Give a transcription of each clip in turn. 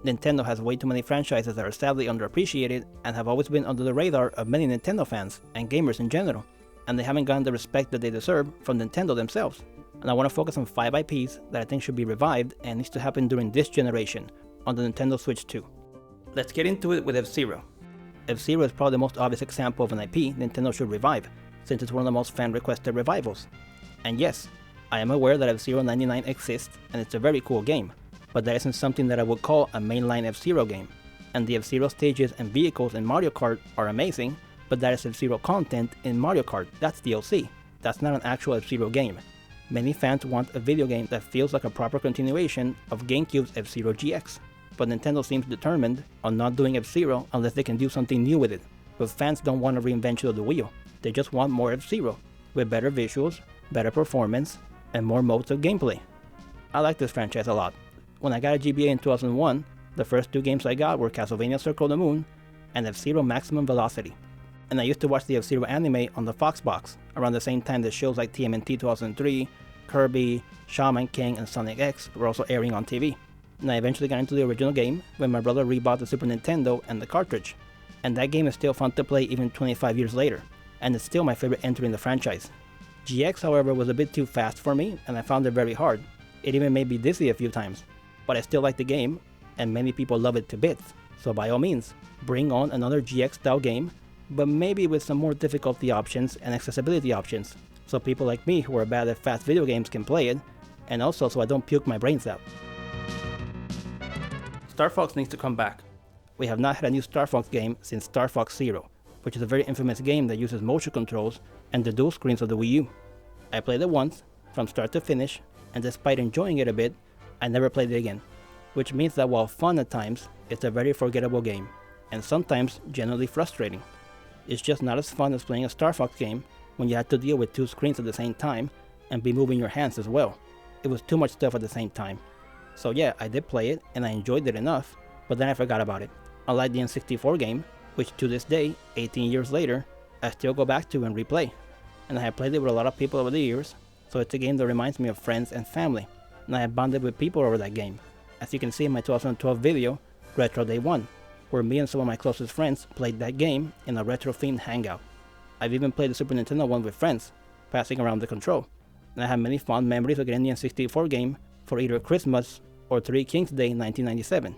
Nintendo has way too many franchises that are sadly underappreciated and have always been under the radar of many Nintendo fans and gamers in general, and they haven't gotten the respect that they deserve from Nintendo themselves. And I want to focus on 5 IPs that I think should be revived and needs to happen during this generation, on the Nintendo Switch 2. Let's get into it with F-Zero. F-Zero is probably the most obvious example of an IP Nintendo should revive, since it's one of the most fan-requested revivals. And yes, I am aware that F-Zero 99 exists and it's a very cool game, but that isn't something that I would call a mainline F-Zero game. And the F-Zero stages and vehicles in Mario Kart are amazing, but that is F-Zero content in Mario Kart, that's DLC. That's not an actual F-Zero game. Many fans want a video game that feels like a proper continuation of Gamecube's F-Zero GX, but Nintendo seems determined on not doing F-Zero unless they can do something new with it. But fans don't want a reinvention of the wheel, they just want more F-Zero, with better visuals, better performance, and more modes of gameplay. I like this franchise a lot. When I got a GBA in 2001, the first 2 games I got were Castlevania Circle of the Moon and F-Zero Maximum Velocity. And I used to watch the F-Zero anime on the Fox box, around the same time that shows like TMNT 2003, Kirby, Shaman King, and Sonic X were also airing on TV. And I eventually got into the original game when my brother rebought the Super Nintendo and the cartridge. And that game is still fun to play even 25 years later, and it's still my favorite entry in the franchise. GX, however, was a bit too fast for me, and I found it very hard. It even made me dizzy a few times. But I still like the game, and many people love it to bits, so by all means, bring on another GX style game, but maybe with some more difficulty options and accessibility options, so people like me who are bad at fast video games can play it, and also so I don't puke my brains out. Starfox needs to come back. We have not had a new Starfox game since Starfox Zero, which is a very infamous game that uses motion controls and the dual screens of the Wii U. I played it once, from start to finish, and despite enjoying it a bit, I never played it again, which means that while fun at times, it's a very forgettable game, and sometimes generally frustrating. It's just not as fun as playing a Starfox game when you had to deal with 2 screens at the same time and be moving your hands as well. It was too much stuff at the same time. So yeah, I did play it and I enjoyed it enough, but then I forgot about it. Unlike the N64 game, which to this day, 18 years later, I still go back to and replay. And I have played it with a lot of people over the years, so it's a game that reminds me of friends and family, and I have bonded with people over that game. As you can see in my 2012 video, Retro Day 1, where me and some of my closest friends played that game in a retro-themed hangout. I've even played the Super Nintendo one with friends, passing around the control, and I have many fond memories of getting the N64 game for either Christmas or Three Kings Day in 1997,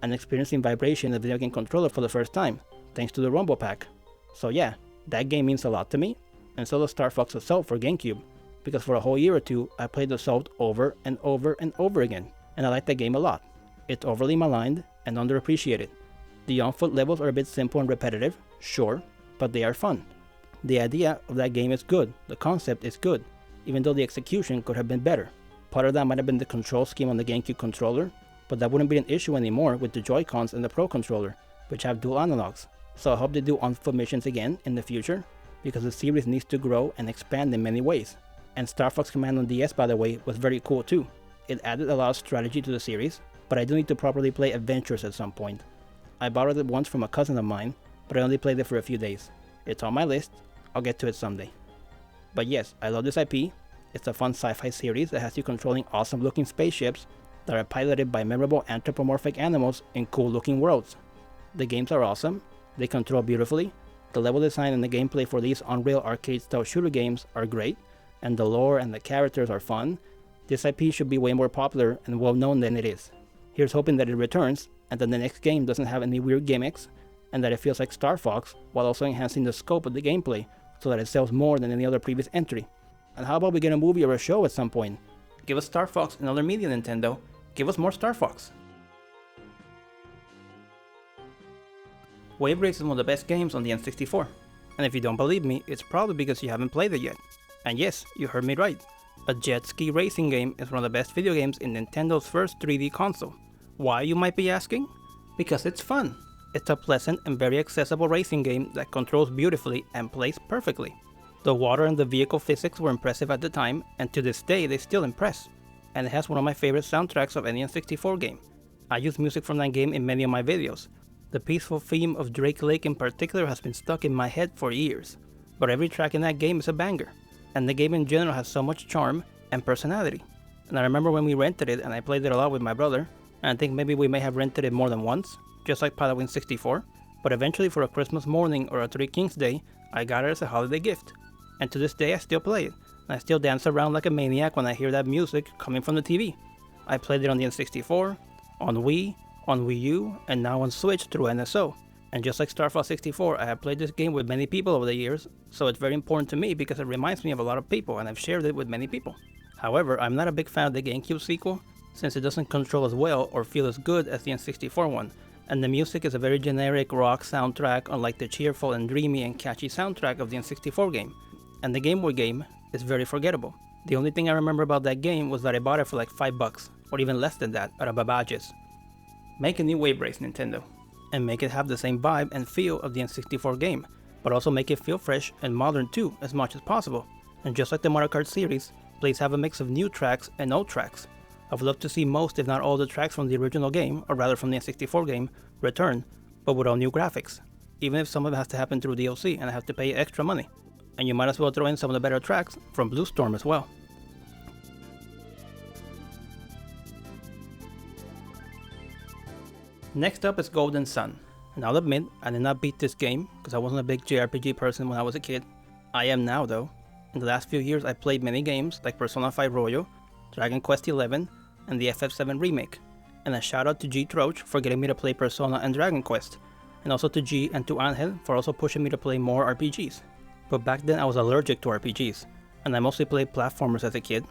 and experiencing vibration in the video game controller for the first time, thanks to the Rumble Pack. So yeah, that game means a lot to me, and so does Star Fox Assault for Gamecube, because for a whole year or two I played Assault over and over and over again, and I like that game a lot. It's overly maligned and underappreciated. The on-foot levels are a bit simple and repetitive, sure, but they are fun. The idea of that game is good, the concept is good, even though the execution could have been better. Part of that might have been the control scheme on the Gamecube controller, but that wouldn't be an issue anymore with the Joy-Cons and the Pro controller, which have dual analogs. So I hope they do on-foot missions again in the future, because the series needs to grow and expand in many ways. And Star Fox Command on DS, by the way, was very cool too. It added a lot of strategy to the series, but I do need to properly play Adventures at some point. I borrowed it once from a cousin of mine, but I only played it for a few days. It's on my list, I'll get to it someday. But yes, I love this IP. It's a fun sci-fi series that has you controlling awesome looking spaceships that are piloted by memorable anthropomorphic animals in cool looking worlds. The games are awesome, they control beautifully, the level design and the gameplay for these Unreal arcade style shooter games are great, and the lore and the characters are fun. This IP should be way more popular and well known than it is. Here's hoping that it returns, and that the next game doesn't have any weird gimmicks, and that it feels like Star Fox while also enhancing the scope of the gameplay so that it sells more than any other previous entry. And how about we get a movie or a show at some point? Give us Star Fox and other media, Nintendo. Give us more Star Fox. Wave Race is one of the best games on the N64. And if you don't believe me, it's probably because you haven't played it yet. And yes, you heard me right. A jet ski racing game is one of the best video games in Nintendo's first 3D console. Why, you might be asking? Because it's fun. It's a pleasant and very accessible racing game that controls beautifully and plays perfectly. The water and the vehicle physics were impressive at the time, and to this day they still impress. And it has one of my favorite soundtracks of any N64 game. I use music from that game in many of my videos. The peaceful theme of Drake Lake in particular has been stuck in my head for years. But every track in that game is a banger, and the game in general has so much charm and personality. And I remember when we rented it and I played it a lot with my brother, and I think maybe we may have rented it more than once, just like Pilotwings 64, but eventually for a Christmas morning or a Three Kings Day, I got it as a holiday gift. And to this day I still play it, and I still dance around like a maniac when I hear that music coming from the TV. I played it on the N64, on Wii, on Wii U, and now on Switch through NSO. And just like Star Fox 64, I have played this game with many people over the years, so it's very important to me because it reminds me of a lot of people and I've shared it with many people. However, I'm not a big fan of the Gamecube sequel, since it doesn't control as well or feel as good as the N64 one, and the music is a very generic rock soundtrack unlike the cheerful and dreamy and catchy soundtrack of the N64 game, and the Gameboy game is very forgettable. The only thing I remember about that game was that I bought it for like $5, or even less than that, at a Babage's. Make a new Wave Race, Nintendo, and make it have the same vibe and feel of the N64 game, but also make it feel fresh and modern too as much as possible. And just like the Mario Kart series, please have a mix of new tracks and old tracks. I would love to see most if not all the tracks from the original game, or rather from the N64 game, return, but with all new graphics. Even if some of it has to happen through DLC and I have to pay extra money. And you might as well throw in some of the better tracks from Blue Storm as well. Next up is Golden Sun, and I'll admit I did not beat this game because I wasn't a big JRPG person when I was a kid. I am now though. In the last few years I played many games like Persona 5 Royal, Dragon Quest XI, and the FF7 remake. And a shout out to G Troach for getting me to play Persona and Dragon Quest, and also to G and to Angel for also pushing me to play more RPGs. But back then I was allergic to RPGs, and I mostly played platformers as a kid.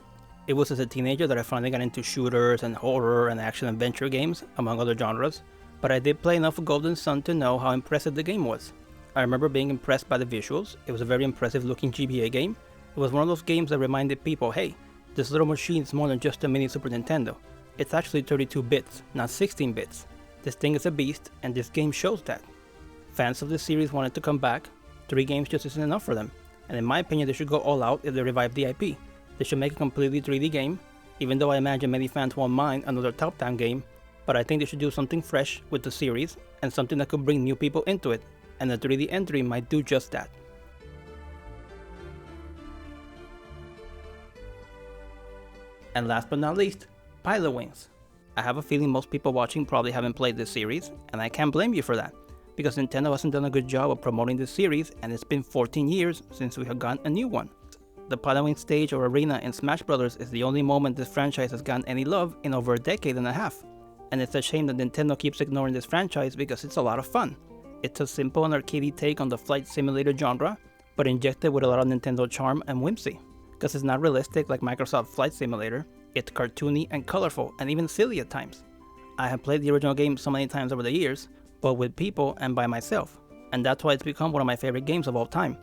It was as a teenager that I finally got into shooters and horror and action-adventure games, among other genres, but I did play enough of Golden Sun to know how impressive the game was. I remember being impressed by the visuals. It was a very impressive looking GBA game. It was one of those games that reminded people, hey, this little machine is more than just a mini Super Nintendo. It's actually 32 bits, not 16 bits. This thing is a beast, and this game shows that. Fans of this series wanted to come back. 3 games just isn't enough for them, and in my opinion they should go all out if they revive the IP. They should make a completely 3D game, even though I imagine many fans won't mind another top-down game, but I think they should do something fresh with the series, and something that could bring new people into it, and the 3D entry might do just that. And last but not least, Pilotwings. I have a feeling most people watching probably haven't played this series, and I can't blame you for that, because Nintendo hasn't done a good job of promoting this series, and it's been 14 years since we have gotten a new one. The Pilotwings stage or arena in Smash Bros. Is the only moment this franchise has gotten any love in over a decade and a half, and it's a shame that Nintendo keeps ignoring this franchise because it's a lot of fun. It's a simple and arcadey take on the flight simulator genre, but injected with a lot of Nintendo charm and whimsy. Because it's not realistic like Microsoft Flight Simulator, it's cartoony and colorful and even silly at times. I have played the original game so many times over the years, but with people and by myself, and that's why it's become one of my favorite games of all time.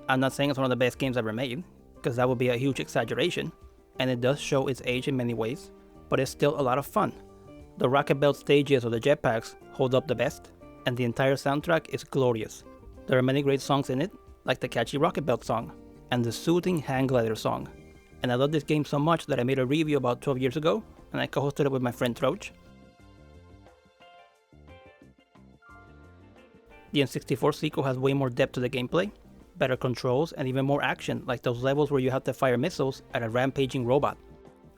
I'm not saying it's one of the best games ever made, because that would be a huge exaggeration, and it does show its age in many ways, but it's still a lot of fun. The rocket belt stages or the jetpacks hold up the best, and the entire soundtrack is glorious. There are many great songs in it, like the catchy rocket belt song, and the soothing hang glider song. And I love this game so much that I made a review about 12 years ago, and I co-hosted it with my friend Troach. The N64 sequel has way more depth to the gameplay, better controls, and even more action, like those levels where you have to fire missiles at a rampaging robot.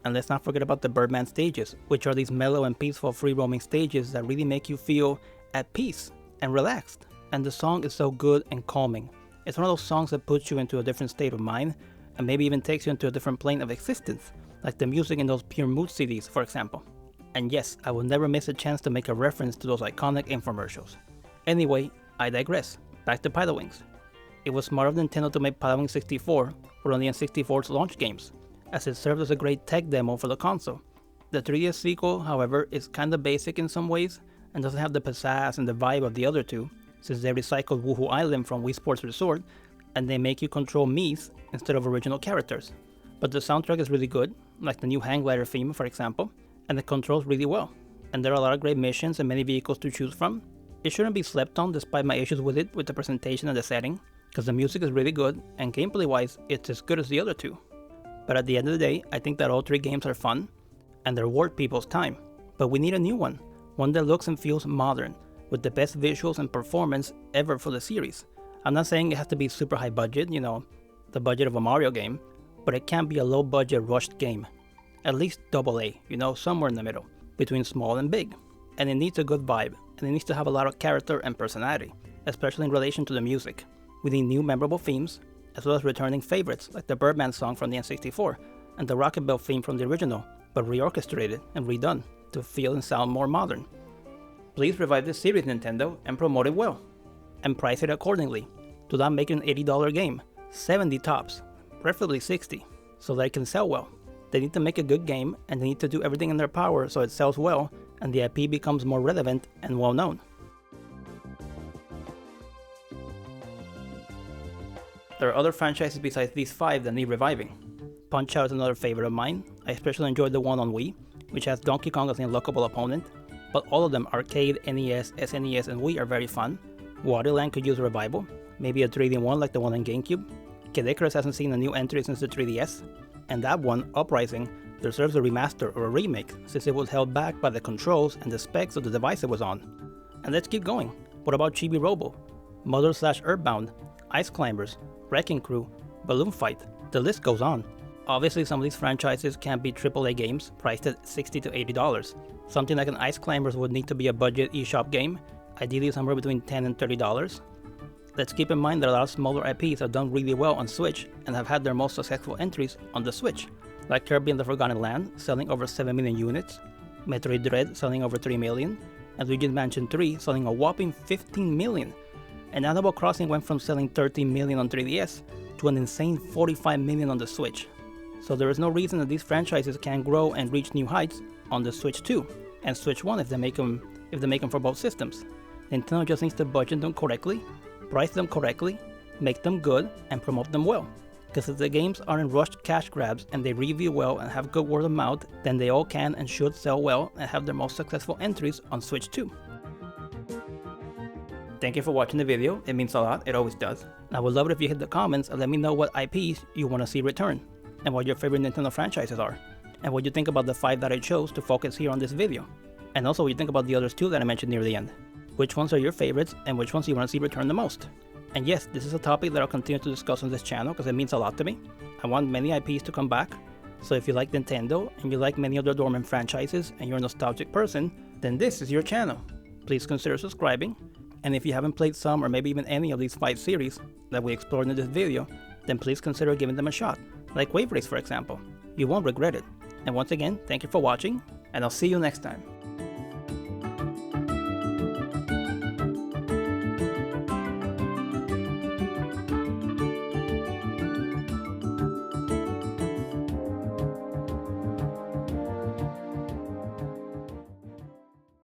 And let's not forget about the Birdman stages, which are these mellow and peaceful free-roaming stages that really make you feel at peace and relaxed. And the song is so good and calming. It's one of those songs that puts you into a different state of mind, and maybe even takes you into a different plane of existence, like the music in those Pure Mood CDs, for example. And yes, I will never miss a chance to make a reference to those iconic infomercials. Anyway, I digress. Back to Pilotwings. It was smart of Nintendo to make Pilotwings 64 one of the N64's launch games, as it served as a great tech demo for the console. The 3DS sequel, however, is kinda basic in some ways, and doesn't have the pizzazz and the vibe of the other two, since they recycled Woohoo Island from Wii Sports Resort, and they make you control Miis instead of original characters. But the soundtrack is really good, like the new hang glider theme for example, and it controls really well. And there are a lot of great missions and many vehicles to choose from. It shouldn't be slept on despite my issues with it with the presentation and the setting, because the music is really good, and gameplay wise it's as good as the other two. But at the end of the day, I think that all 3 games are fun, and they're worth people's time. But we need a new one that looks and feels modern, with the best visuals and performance ever for the series. I'm not saying it has to be super high budget, the budget of a Mario game, but it can't be a low budget rushed game. At least AA, somewhere in the middle. between small and big, and it needs a good vibe, and it needs to have a lot of character and personality, especially in relation to the music. We need new memorable themes, as well as returning favorites like the Birdman song from the N64 and the Rocket Bell theme from the original, but reorchestrated and redone to feel and sound more modern. Please revive this series, Nintendo, and promote it well, and price it accordingly. Do not make it an $80 game, 70 tops, preferably 60, so that it can sell well. They need to make a good game, and they need to do everything in their power so it sells well and the IP becomes more relevant and well known. There are other franchises besides these 5 that need reviving. Punch-Out is another favorite of mine. I especially enjoyed the one on Wii, which has Donkey Kong as an unlockable opponent, but all of them, arcade, NES, SNES, and Wii, are very fun. Waterland could use a revival, maybe a 3D one like the one on Gamecube. Kid Icarus hasn't seen a new entry since the 3DS, and that one, Uprising, deserves a remaster or a remake since it was held back by the controls and the specs of the device it was on. And let's keep going. What about Chibi Robo, Mother/Earthbound, Ice Climbers, Wrecking Crew, Balloon Fight? The list goes on. Obviously, some of these franchises can't be AAA games priced at $60 to $80. Something like an Ice Climbers would need to be a budget eShop game, ideally somewhere between $10 and $30. Let's keep in mind that a lot of smaller IPs have done really well on Switch and have had their most successful entries on the Switch, like Kirby and the Forgotten Land, selling over 7 million units, Metroid Dread selling over 3 million, and Luigi's Mansion 3 selling a whopping 15 million. And Animal Crossing went from selling 13 million on 3DS to an insane 45 million on the Switch. So there is no reason that these franchises can't grow and reach new heights on the Switch 2 and Switch 1 if they make them for both systems. Nintendo just needs to budget them correctly, price them correctly, make them good, and promote them well. Because if the games aren't rushed cash grabs and they review well and have good word of mouth, then they all can and should sell well and have their most successful entries on Switch 2. Thank you for watching the video, it means a lot, it always does. I would love it if you hit the comments and let me know what IPs you want to see return, and what your favorite Nintendo franchises are, and what you think about the 5 that I chose to focus here on this video, and also what you think about the others 2 that I mentioned near the end. Which ones are your favorites and which ones you want to see return the most? And yes, this is a topic that I'll continue to discuss on this channel because it means a lot to me. I want many IPs to come back, so if you like Nintendo and you like many other dormant franchises and you're a nostalgic person, then this is your channel. Please consider subscribing, and if you haven't played some or maybe even any of these 5 series that we explored in this video, then please consider giving them a shot, like Wave Race for example. You won't regret it. And once again, thank you for watching, and I'll see you next time.